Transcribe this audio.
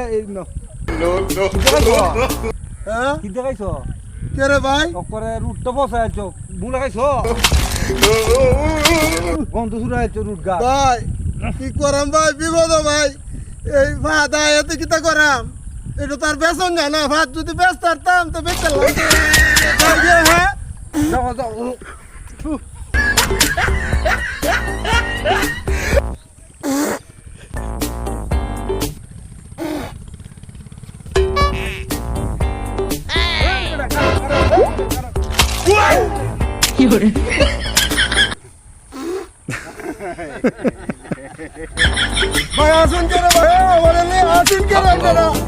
এই ন হ্যাঁ কি দেখাইছ কে রে ভাই অকরে রুটটা বসাই আছো মুলা খাইছ গন্ধ শুরু হয়েছে রুট গা ভাই কি করাম ভাই বিপদ ভাই এই ভাত আয়াতে কিতা করাম এটা তার বেসন জানা ভাত যদি বেচ তারতাম তো বেচতাম হ্যাঁ যাও যাও ভাই আসুন কে রে ভাই আমার আসুন কে রে